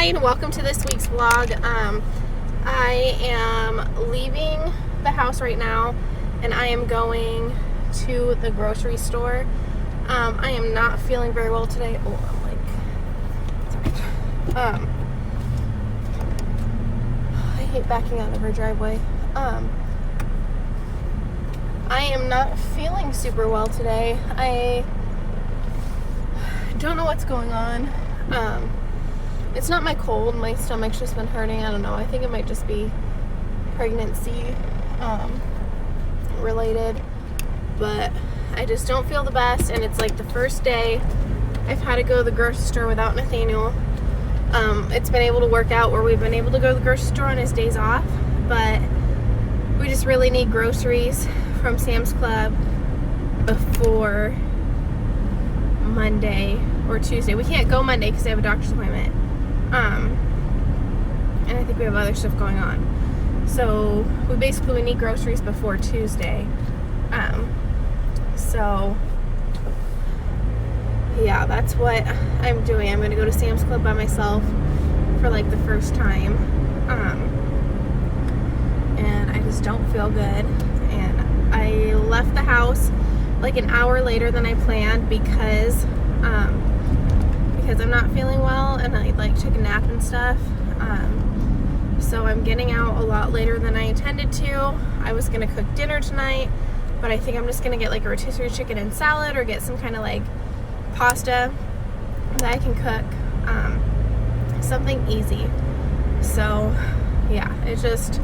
and welcome to this week's vlog. I am leaving the house right now and I am going to the grocery store. I am not feeling very well today. Oh, I'm like, sorry. I hate backing out of her driveway. I am not feeling super well today. I don't know what's going on. It's not my cold. My stomach's just been hurting. I don't know. I think it might just be pregnancy related. But I just don't feel the best. And it's like the first day I've had to go to the grocery store without Nathaniel. It's been able to work out where we've been able to go to the grocery store on his days off. But we just really need groceries from Sam's Club before Monday or Tuesday. We can't go Monday because I have a doctor's appointment. And I think we have other stuff going on. So we need groceries before Tuesday. So yeah, that's what I'm doing. I'm gonna go to Sam's Club by myself for like the first time. And I just don't feel good. And I left the house like an hour later than I planned because I'm not feeling well and I like took a nap and stuff. So I'm getting out a lot later than I intended to. I was gonna cook dinner tonight, but I think I'm just gonna get like a rotisserie chicken and salad or get some kind of like pasta that I can cook. Something easy. So yeah, it's just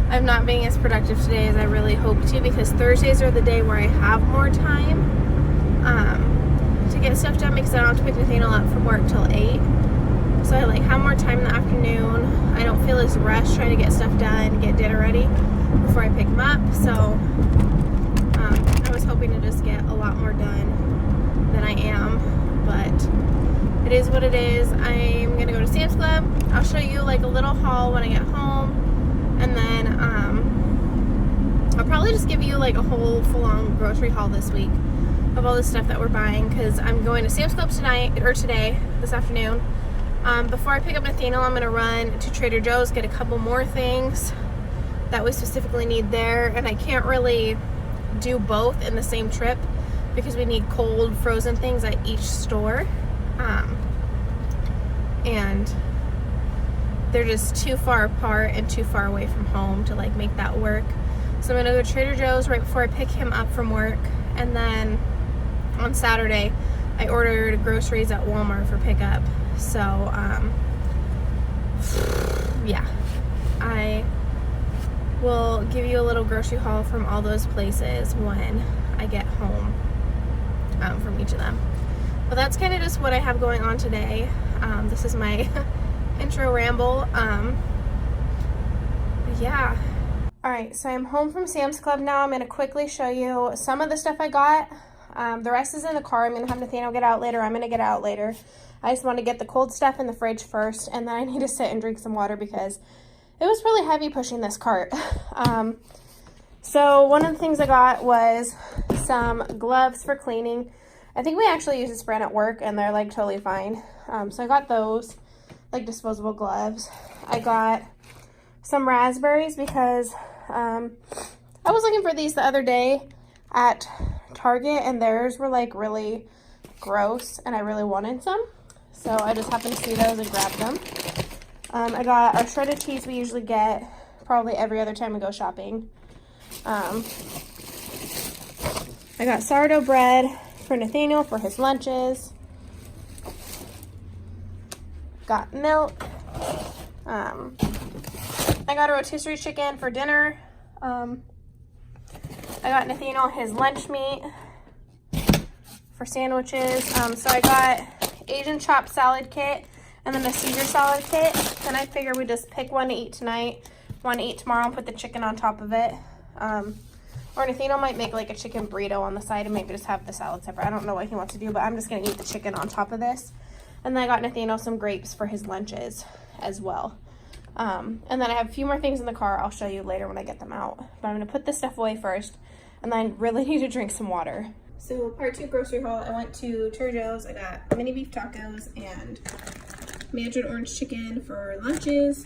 I'm not being as productive today as I really hope to because Thursdays are the day where I have more time to get stuff done because I don't have to pick Nathaniel up from work till 8. So I like have more time in the afternoon. I don't feel as rushed trying to get stuff done, get dinner ready before I pick him up. So I was hoping to just get a lot more done than I am, but it is what it is. I'm gonna go to Sam's Club. I'll show you like a little haul when I get home. And then I'll probably just give you like a whole full-on grocery haul this week of all the stuff that we're buying because I'm going to Sam's Club this afternoon. Before I pick up Nathaniel, I'm going to run to Trader Joe's, get a couple more things that we specifically need there. And I can't really do both in the same trip because we need cold, frozen things at each store. And they're just too far apart and too far away from home to like make that work. So I'm gonna go to Trader Joe's right before I pick him up from work. And then on Saturday, I ordered groceries at Walmart for pickup. So, yeah, I will give you a little grocery haul from all those places when I get home from each of them. But that's kind of just what I have going on today. This is my intro ramble. Yeah. Alright, so I'm home from Sam's Club now. I'm going to quickly show you some of the stuff I got. The rest is in the car. I'm going to have Nathaniel get out later. I'm going to get out later. I just want to get the cold stuff in the fridge first, and then I need to sit and drink some water because it was really heavy pushing this cart. So one of the things I got was some gloves for cleaning. I think we actually use this brand at work, and they're like totally fine. So I got those, like disposable gloves. I got some raspberries because I was looking for these the other day at Target and theirs were like really gross and I really wanted some. So I just happened to see those and grabbed them. I got our shredded cheese we usually get probably every other time we go shopping. I got sourdough bread for Nathaniel for his lunches. Got milk. I got a rotisserie chicken for dinner. I got Nathaniel his lunch meat for sandwiches. So I got Asian chopped salad kit and then a Caesar salad kit. And I figured we'd just pick one to eat tonight, one to eat tomorrow, and put the chicken on top of it. Or Nathaniel might make like a chicken burrito on the side and maybe just have the salad separate. I don't know what he wants to do, but I'm just going to eat the chicken on top of this. And then I got Nathaniel some grapes for his lunches as well. And then I have a few more things in the car I'll show you later when I get them out. But I'm going to put this stuff away first. And then I really need to drink some water. So part 2 grocery haul, I went to Trader Joe's. I got mini beef tacos and mandarin orange chicken for lunches.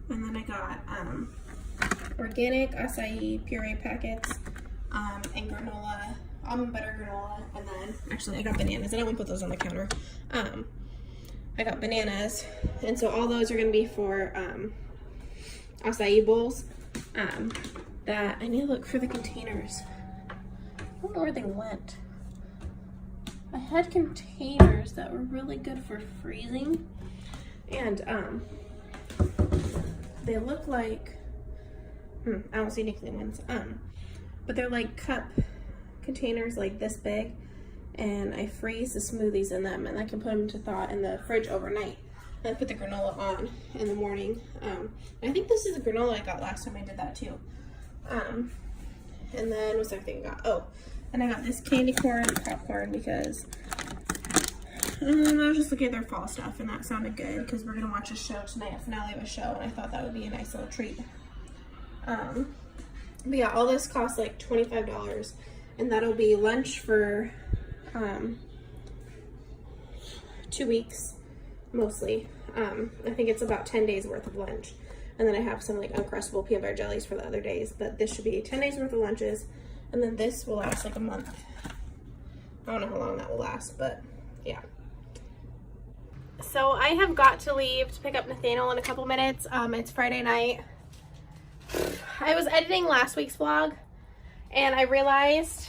And then I got organic acai puree packets and granola, almond butter granola. And then actually I got bananas. I don't want to put those on the counter. I got bananas. And so all those are going to be for acai bowls. That I need to look for the containers. I don't know where they went. I had containers that were really good for freezing, and they look like I don't see any clean ones. But they're like cup containers like this big, and I freeze the smoothies in them, and I can put them to thaw in the fridge overnight. And I put the granola on in the morning. I think this is the granola I got last time I did that too. And then what's the other thing I got? Oh, and I got this candy corn popcorn because I was just looking at their fall stuff, and that sounded good because we're gonna watch a show tonight, a finale of a show, and I thought that would be a nice little treat. But yeah, all this costs like $25, and that'll be lunch for 2 weeks mostly. I think it's about 10 days worth of lunch. And then I have some like Uncrustable peanut butter jellies for the other days, but this should be 10 days worth of lunches. And then this will last like a month. I don't know how long that will last, but yeah. So I have got to leave to pick up Nathaniel in a couple minutes. It's Friday night. I was editing last week's vlog and I realized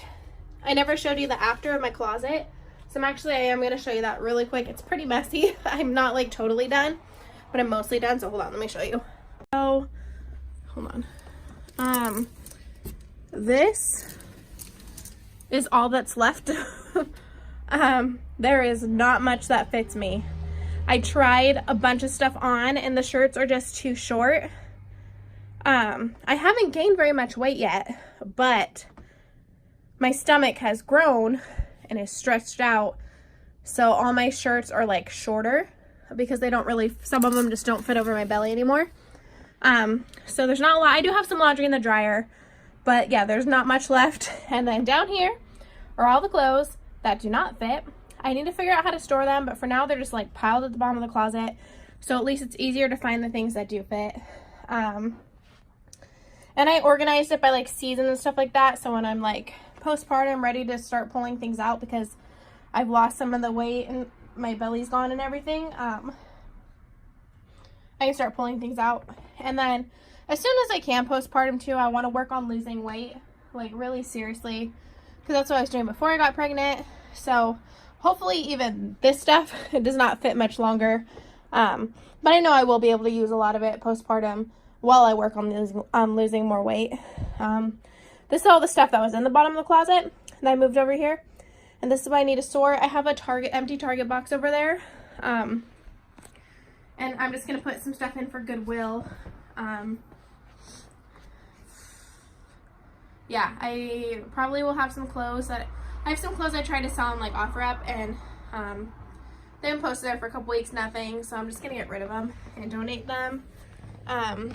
I never showed you the after of my closet. So I am going to show you that really quick. It's pretty messy. I'm not like totally done, but I'm mostly done. So hold on, let me show you. So, hold on. This is all that's left. There is not much that fits me. I tried a bunch of stuff on and the shirts are just too short. I haven't gained very much weight yet, but my stomach has grown and is stretched out. So all my shirts are like shorter because they don't really, some of them just don't fit over my belly anymore. So there's not a lot. I do have some laundry in the dryer, but yeah, there's not much left. And then down here are all the clothes that do not fit. I need to figure out how to store them, but for now they're just like piled at the bottom of the closet. So at least it's easier to find the things that do fit. And I organized it by like season and stuff like that. So when I'm like postpartum, ready to start pulling things out because I've lost some of the weight and my belly's gone and everything, I can start pulling things out. And then as soon as I can postpartum too, I want to work on losing weight, like really seriously, because that's what I was doing before I got pregnant. So hopefully even this stuff, it does not fit much longer. But I know I will be able to use a lot of it postpartum while I work on losing more weight. This is all the stuff that was in the bottom of the closet that I moved over here. And this is what I need to store. I have a empty Target box over there. And I'm just going to put some stuff in for Goodwill. Yeah, I probably will have some clothes I have some clothes I tried to sell on like OfferUp, and they've been posted there for a couple weeks, nothing. So I'm just going to get rid of them and donate them. And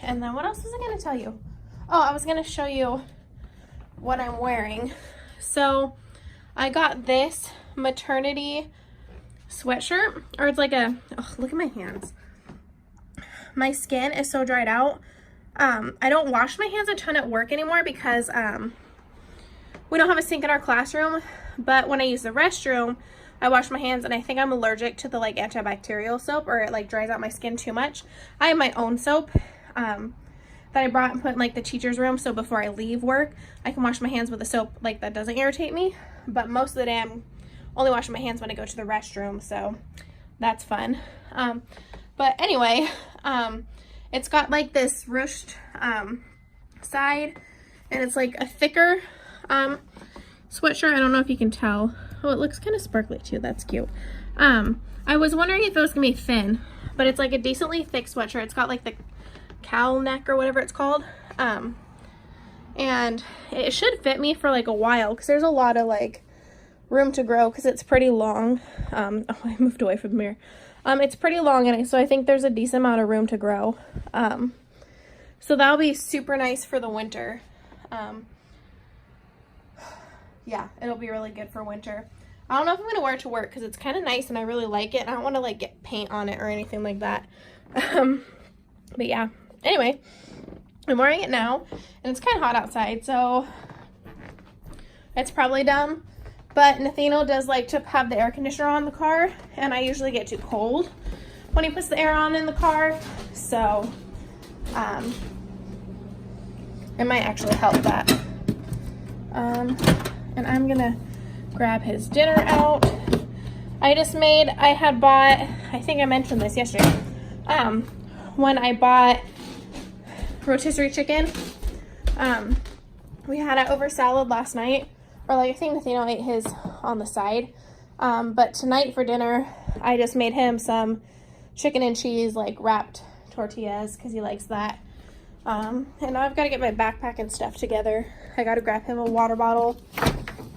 then what else was I going to tell you? Oh, I was going to show you what I'm wearing. So I got this maternity sweatshirt, or it's like a, oh, look at my hands. My skin is so dried out. I don't wash my hands a ton at work anymore because we don't have a sink in our classroom, but when I use the restroom, I wash my hands, and I think I'm allergic to the like antibacterial soap, or it like dries out my skin too much. I have my own soap that I brought and put in like the teacher's room, so before I leave work I can wash my hands with a soap like that doesn't irritate me. But most of the day I'm only washing my hands when I go to the restroom, so that's fun. But anyway, it's got like this ruched side, and it's like a thicker sweatshirt. I don't know if you can tell. Oh, it looks kind of sparkly too. That's cute. I was wondering if it was gonna be thin, but it's like a decently thick sweatshirt. It's got like the cowl neck or whatever it's called, and it should fit me for like a while because there's a lot of like room to grow because it's pretty long. Oh, I moved away from the mirror. It's pretty long, and so I think there's a decent amount of room to grow. So that'll be super nice for the winter. yeah, it'll be really good for winter. I don't know if I'm gonna wear it to work because it's kind of nice and I really like it, and I don't want to like get paint on it or anything like that. But yeah, anyway, I'm wearing it now, and it's kind of hot outside, so it's probably dumb. But Nathaniel does like to have the air conditioner on the car, and I usually get too cold when he puts the air on in the car, so it might actually help that. And I'm gonna grab his dinner out. I had bought, I think I mentioned this yesterday, when I bought rotisserie chicken, we had it over salad last night, or like I think Nathaniel ate his on the side, but tonight for dinner I just made him some chicken and cheese like wrapped tortillas because he likes that. And now I've got to get my backpack and stuff together. I got to grab him a water bottle.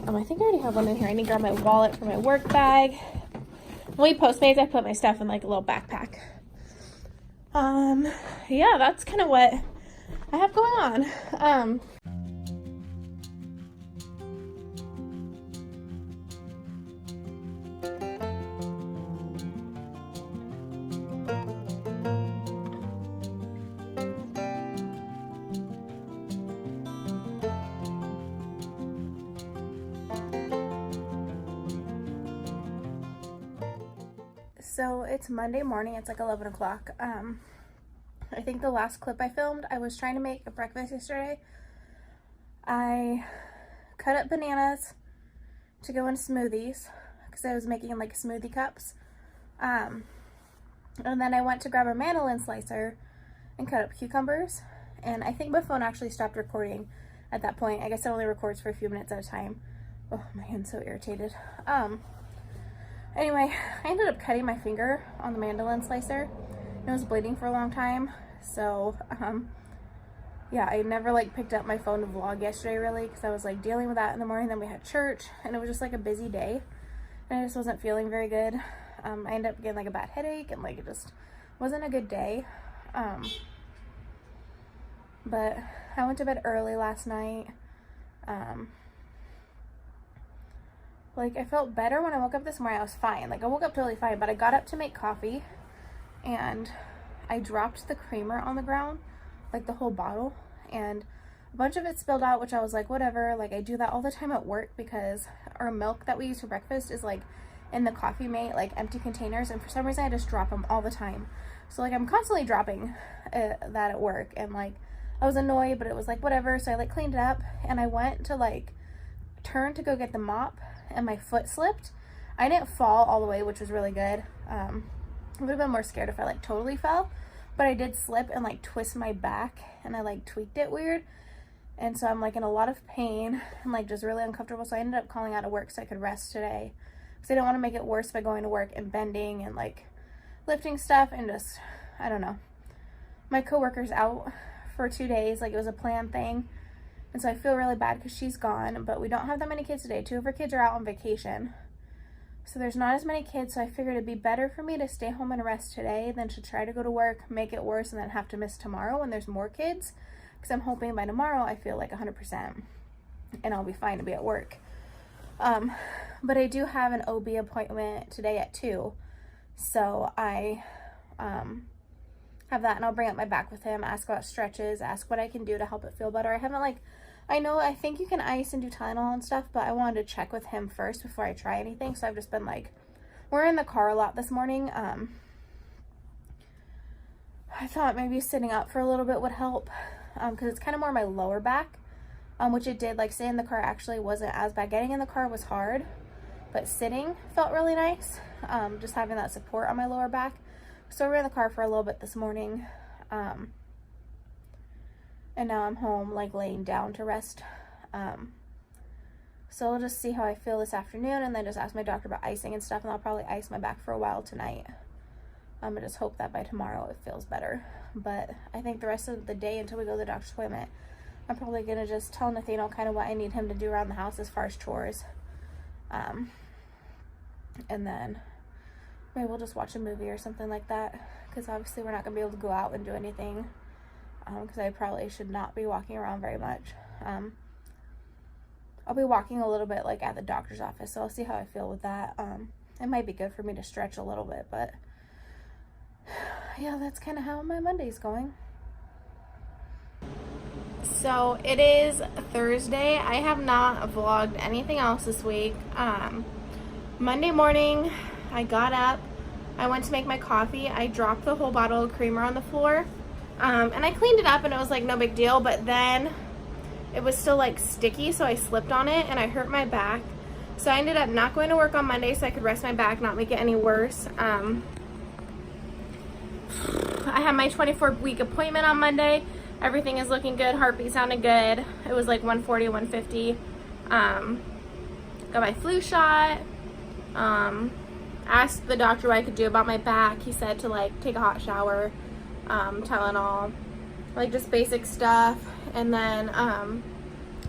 I think I already have one in here. I need to grab my wallet for my work bag. When we Postmates, I put my stuff in like a little backpack. Yeah, that's kind of what I have going on. So it's Monday morning, it's like 11 o'clock. I think the last clip I filmed, I was trying to make a breakfast yesterday. I cut up bananas to go in smoothies because I was making like smoothie cups. And then I went to grab a mandolin slicer and cut up cucumbers. And I think my phone actually stopped recording at that point. I guess it only records for a few minutes at a time. Oh, my hand's so irritated. Anyway, I ended up cutting my finger on the mandolin slicer. It was bleeding for a long time, so yeah, I never like picked up my phone to vlog yesterday really because I was like dealing with that in the morning. Then we had church, and it was just like a busy day, and I just wasn't feeling very good. I ended up getting like a bad headache, and like it just wasn't a good day. But I went to bed early last night. Like, I felt better when I woke up this morning. I was fine. Like, I woke up totally fine, but I got up to make coffee, and I dropped the creamer on the ground, like the whole bottle, and a bunch of it spilled out, which I was like, whatever. Like, I do that all the time at work because our milk that we use for breakfast is, like, in the Coffee Mate, like, empty containers, and for some reason I just drop them all the time. So, like, I'm constantly dropping that at work, and, like, I was annoyed, but it was, like, whatever. So I, like, cleaned it up, and I went to, like, turn to go get the mop, and my foot slipped. I didn't fall all the way, which was really good. I would have been more scared if I like totally fell, but I did slip and like twist my back, and I like tweaked it weird, and so I'm like in a lot of pain and like just really uncomfortable. So I ended up calling out of work so I could rest today because I didn't want to make it worse by going to work and bending and like lifting stuff, and just, I don't know. My coworker's out for 2 days, like it was a planned thing. And so I feel really bad because she's gone, but we don't have that many kids today. 2 of her kids are out on vacation. So there's not as many kids, so I figured it'd be better for me to stay home and rest today than to try to go to work, make it worse, and then have to miss tomorrow when there's more kids. Because I'm hoping by tomorrow I feel like 100% and I'll be fine to be at work. But I do have an OB appointment today at 2. So I have that, and I'll bring up my back with him, ask about stretches, ask what I can do to help it feel better. I think you can ice and do Tylenol and stuff, but I wanted to check with him first before I try anything. So I've just been like, we're in the car a lot this morning. I thought maybe sitting up for a little bit would help, because it's kind of more my lower back, which it did. Like, sitting in the car actually wasn't as bad. Getting in the car was hard, but sitting felt really nice, just having that support on my lower back. So we're in the car for a little bit this morning, and now I'm home, like, laying down to rest. So I'll just see how I feel this afternoon, and then just ask my doctor about icing and stuff, and I'll probably ice my back for a while tonight. I just hope that by tomorrow it feels better. But I think the rest of the day until we go to the doctor's appointment, I'm probably going to just tell Nathaniel kind of what I need him to do around the house as far as chores. And then maybe we'll just watch a movie or something like that, because obviously we're not going to be able to go out and do anything, because I probably should not be walking around very much. I'll be walking a little bit like at the doctor's office, so I'll see how I feel with that. It might be good for me to stretch a little bit, but yeah, that's kind of how my Monday's going. So it is Thursday. I have not vlogged anything else this week. Monday morning, I got up, I went to make my coffee, I dropped the whole bottle of creamer on the floor, and I cleaned it up and it was like no big deal, but then it was still like sticky, so I slipped on it and I hurt my back. So I ended up not going to work on Monday so I could rest my back, not make it any worse. I had my 24-week appointment on Monday. Everything is looking good. Heartbeat sounded good. It was like 140, 150. Got my flu shot. Asked the doctor what I could do about my back. He said to like take a hot shower, Tylenol, like just basic stuff. And then,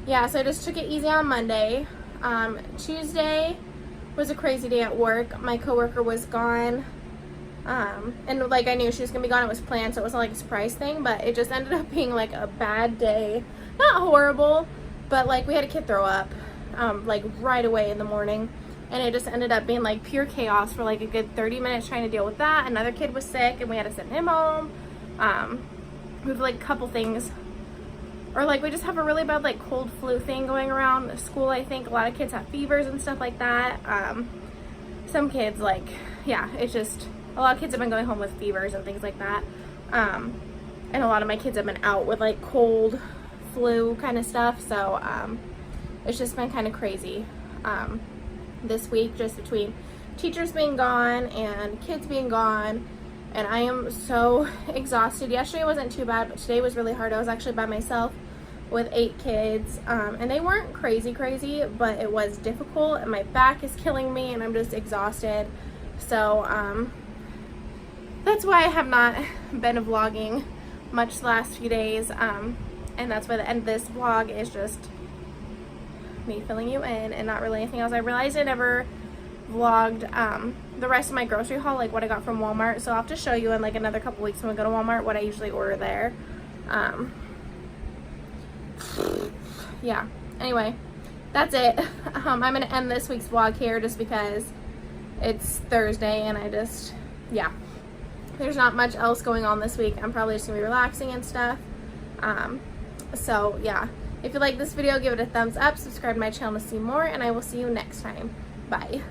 yeah, so I just took it easy on Monday. Tuesday was a crazy day at work. My coworker was gone. And like I knew she was gonna be gone. It was planned, so it wasn't like a surprise thing, but it just ended up being like a bad day. Not horrible, but like we had a kid throw up, like right away in the morning. And it just ended up being like pure chaos for like a good 30 minutes trying to deal with that. Another kid was sick and we had to send him home. We have like a couple things. Or like we just have a really bad like cold flu thing going around the school. I think a lot of kids have fevers and stuff like that. Some kids like, yeah, it's just, a lot of kids have been going home with fevers and things like that. And a lot of my kids have been out with like cold flu kind of stuff. So it's just been kind of crazy this week, just between teachers being gone and kids being gone. And I am so exhausted. Yesterday wasn't too bad, but today was really hard. I was actually by myself with 8 kids, and they weren't crazy, but it was difficult, and my back is killing me, and I'm just exhausted. So that's why I have not been vlogging much the last few days, and that's why the end of this vlog is just me filling you in and not really anything else. I realized I never vlogged the rest of my grocery haul, like what I got from Walmart, so I'll have to show you in like another couple weeks when we go to Walmart what I usually order there. Yeah, anyway, that's it. I'm gonna end this week's vlog here just because it's Thursday and I just, yeah, there's not much else going on this week. I'm probably just gonna be relaxing and stuff. So yeah, if you like this video, give it a thumbs up, subscribe to my channel to see more, and I will see you next time. Bye.